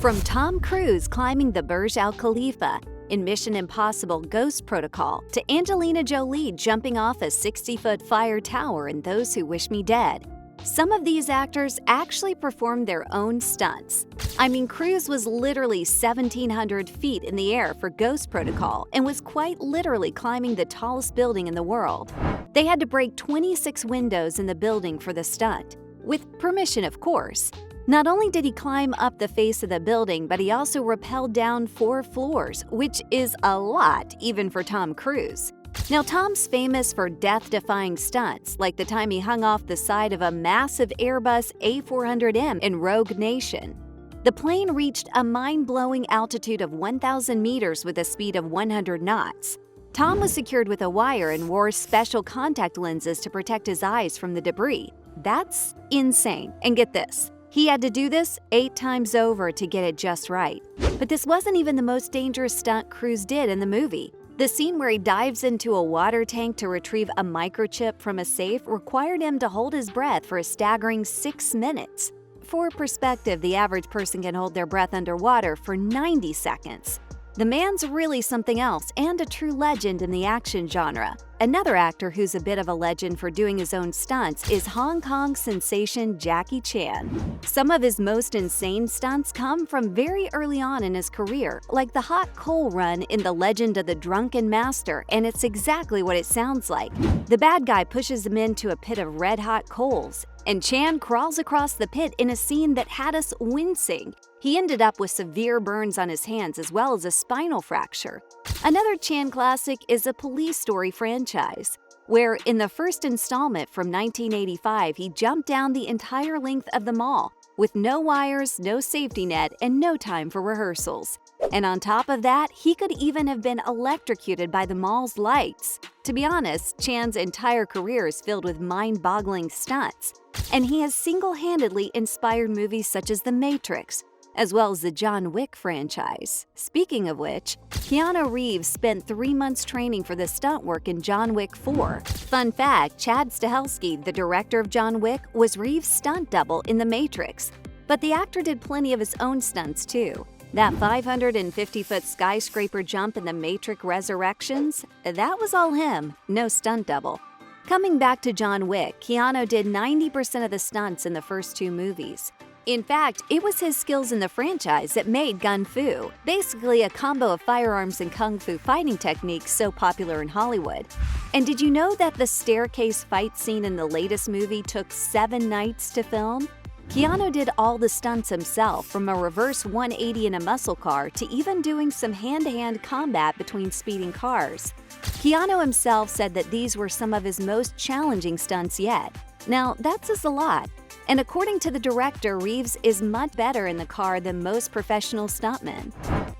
From Tom Cruise climbing the Burj Al Khalifa in Mission Impossible Ghost Protocol to Angelina Jolie jumping off a 60-foot fire tower in Those Who Wish Me Dead, some of these actors actually performed their own stunts. I mean, Cruise was literally 1,700 feet in the air for Ghost Protocol and was quite literally climbing the tallest building in the world. They had to break 26 windows in the building for the stunt, with permission, of course. Not only did he climb up the face of the building, but he also rappelled down 4 floors, which is a lot even for Tom Cruise. Now, Tom's famous for death-defying stunts, like the time he hung off the side of a massive Airbus A400M in Rogue Nation. The plane reached a mind-blowing altitude of 1,000 meters with a speed of 100 knots. Tom was secured with a wire and wore special contact lenses to protect his eyes from the debris. That's insane. And get this, he had to do this 8 times over to get it just right. But this wasn't even the most dangerous stunt Cruise did in the movie. The scene where he dives into a water tank to retrieve a microchip from a safe required him to hold his breath for a staggering 6 minutes. For perspective, the average person can hold their breath underwater for 90 seconds. The man's really something else and a true legend in the action genre. Another actor who's a bit of a legend for doing his own stunts is Hong Kong sensation Jackie Chan. Some of his most insane stunts come from very early on in his career, like the hot coal run in The Legend of the Drunken Master, and it's exactly what it sounds like. The bad guy pushes him into a pit of red-hot coals, and Chan crawls across the pit in a scene that had us wincing. He ended up with severe burns on his hands as well as a spinal fracture. Another Chan classic is a Police Story franchise, where in the first installment from 1985, he jumped down the entire length of the mall with no wires, no safety net, and no time for rehearsals. And on top of that, he could even have been electrocuted by the mall's lights. To be honest, Chan's entire career is filled with mind-boggling stunts, and he has single-handedly inspired movies such as The Matrix, as well as the John Wick franchise. Speaking of which, Keanu Reeves spent 3 months training for the stunt work in John Wick 4. Fun fact, Chad Stahelski, the director of John Wick, was Reeves' stunt double in The Matrix. But the actor did plenty of his own stunts too. That 550-foot skyscraper jump in The Matrix Resurrections, that was all him, no stunt double. Coming back to John Wick, Keanu did 90% of the stunts in the first 2 movies. In fact, it was his skills in the franchise that made Gun Fu, basically a combo of firearms and kung fu fighting techniques so popular in Hollywood. And did you know that the staircase fight scene in the latest movie took 7 nights to film? Keanu did all the stunts himself, from a reverse 180 in a muscle car to even doing some hand-to-hand combat between speeding cars. Keanu himself said that these were some of his most challenging stunts yet. Now, that says a lot. And according to the director, Reeves is much better in the car than most professional stuntmen.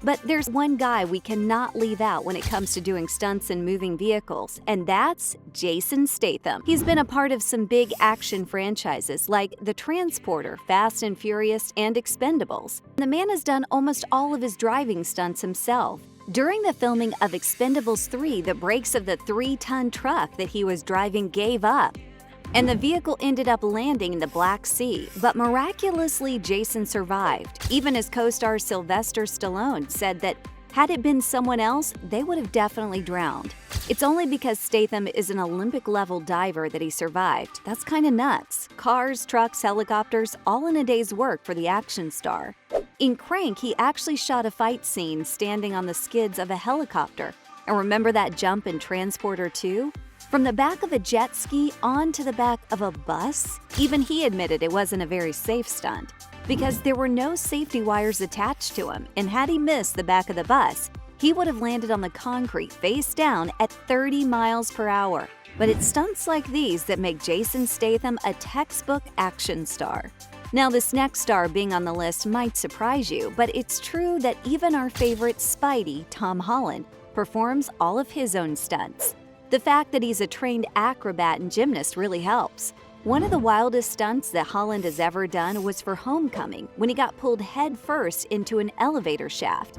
But there's one guy we cannot leave out when it comes to doing stunts in moving vehicles, and that's Jason Statham. He's been a part of some big action franchises like The Transporter, Fast and Furious, and Expendables. The man has done almost all of his driving stunts himself. During the filming of Expendables 3, the brakes of the 3-ton truck that he was driving gave up, and the vehicle ended up landing in the Black Sea, but miraculously Jason survived. Even his co-star Sylvester Stallone said that had it been someone else, they would have definitely drowned. It's only because Statham is an Olympic-level diver that he survived. That's kinda nuts. Cars, trucks, helicopters, all in a day's work for the action star. In Crank, he actually shot a fight scene standing on the skids of a helicopter. And remember that jump in Transporter 2? From the back of a jet ski onto the back of a bus? Even he admitted it wasn't a very safe stunt, because there were no safety wires attached to him, and had he missed the back of the bus, he would have landed on the concrete face down at 30 miles per hour. But it's stunts like these that make Jason Statham a textbook action star. Now, this next star being on the list might surprise you, but it's true that even our favorite Spidey, Tom Holland, performs all of his own stunts. The fact that he's a trained acrobat and gymnast really helps. One of the wildest stunts that Holland has ever done was for Homecoming, when he got pulled head-first into an elevator shaft.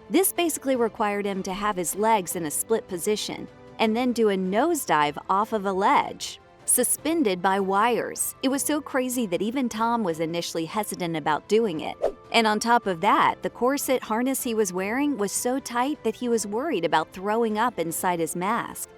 This basically required him to have his legs in a split position and then do a nosedive off of a ledge, suspended by wires. It was so crazy that even Tom was initially hesitant about doing it. And on top of that, the corset harness he was wearing was so tight that he was worried about throwing up inside his mask.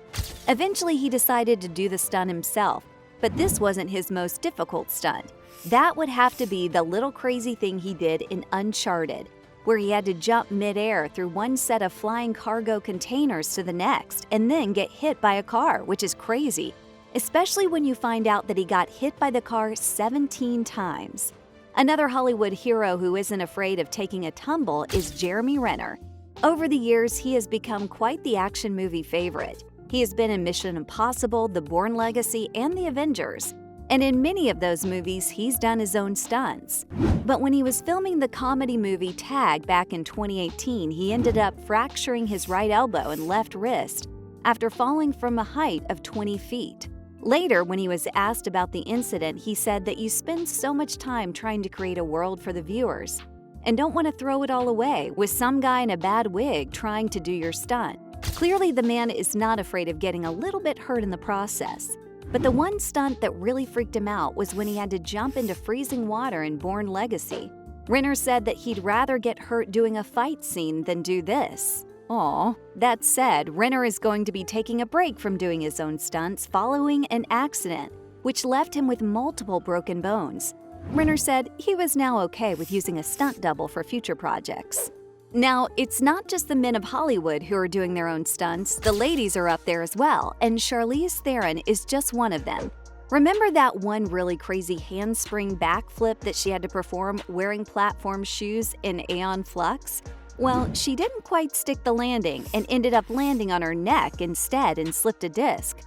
Eventually, he decided to do the stunt himself, but this wasn't his most difficult stunt. That would have to be the little crazy thing he did in Uncharted, where he had to jump mid-air through one set of flying cargo containers to the next and then get hit by a car, which is crazy, especially when you find out that he got hit by the car 17 times. Another Hollywood hero who isn't afraid of taking a tumble is Jeremy Renner. Over the years, he has become quite the action movie favorite. He has been in Mission Impossible, The Bourne Legacy, and The Avengers. And in many of those movies, he's done his own stunts. But when he was filming the comedy movie Tag back in 2018, he ended up fracturing his right elbow and left wrist after falling from a height of 20 feet. Later, when he was asked about the incident, he said that you spend so much time trying to create a world for the viewers and don't want to throw it all away with some guy in a bad wig trying to do your stunt. Clearly, the man is not afraid of getting a little bit hurt in the process. But the one stunt that really freaked him out was when he had to jump into freezing water in Bourne Legacy. Renner said that he'd rather get hurt doing a fight scene than do this. Aw. That said, Renner is going to be taking a break from doing his own stunts following an accident, which left him with multiple broken bones. Renner said he was now okay with using a stunt double for future projects. Now, it's not just the men of Hollywood who are doing their own stunts, the ladies are up there as well, and Charlize Theron is just one of them. Remember that one really crazy handspring backflip that she had to perform wearing platform shoes in Aeon Flux? Well, she didn't quite stick the landing and ended up landing on her neck instead and slipped a disc.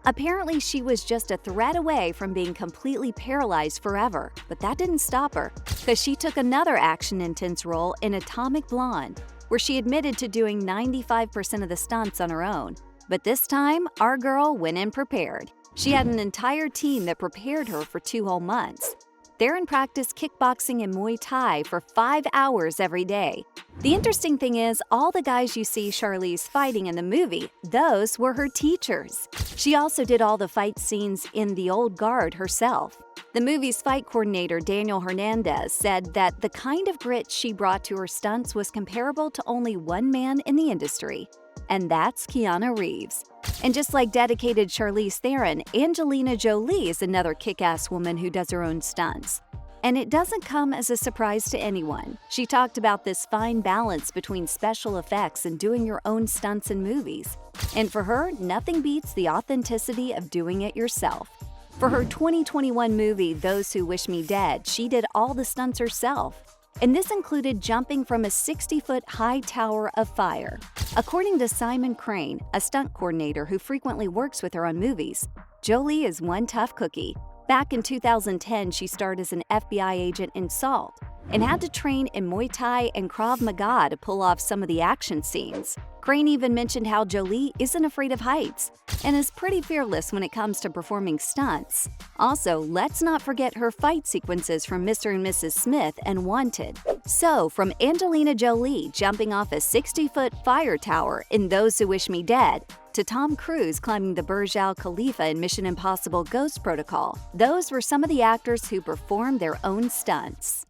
Apparently, she was just a thread away from being completely paralyzed forever, but that didn't stop her, because she took another action-intense role in Atomic Blonde, where she admitted to doing 95% of the stunts on her own. But this time, our girl went in prepared. She had an entire team that prepared her for 2 whole months. Theron practiced kickboxing and Muay Thai for 5 hours every day. The interesting thing is, all the guys you see Charlize fighting in the movie, those were her teachers. She also did all the fight scenes in The Old Guard herself. The movie's fight coordinator, Daniel Hernandez, said that the kind of grit she brought to her stunts was comparable to only one man in the industry, and that's Keanu Reeves. And just like dedicated Charlize Theron, Angelina Jolie is another kick-ass woman who does her own stunts. And it doesn't come as a surprise to anyone. She talked about this fine balance between special effects and doing your own stunts in movies. And for her, nothing beats the authenticity of doing it yourself. For her 2021 movie, Those Who Wish Me Dead, she did all the stunts herself. And this included jumping from a 60-foot high tower of fire. According to Simon Crane, a stunt coordinator who frequently works with her on movies, Jolie is one tough cookie. Back in 2010, she starred as an FBI agent in Salt and had to train in Muay Thai and Krav Maga to pull off some of the action scenes. Crane even mentioned how Jolie isn't afraid of heights and is pretty fearless when it comes to performing stunts. Also, let's not forget her fight sequences from Mr. and Mrs. Smith and Wanted. So, from Angelina Jolie jumping off a 60-foot fire tower in Those Who Wish Me Dead, to Tom Cruise climbing the Burj Al Khalifa in Mission Impossible Ghost Protocol, those were some of the actors who performed their own stunts.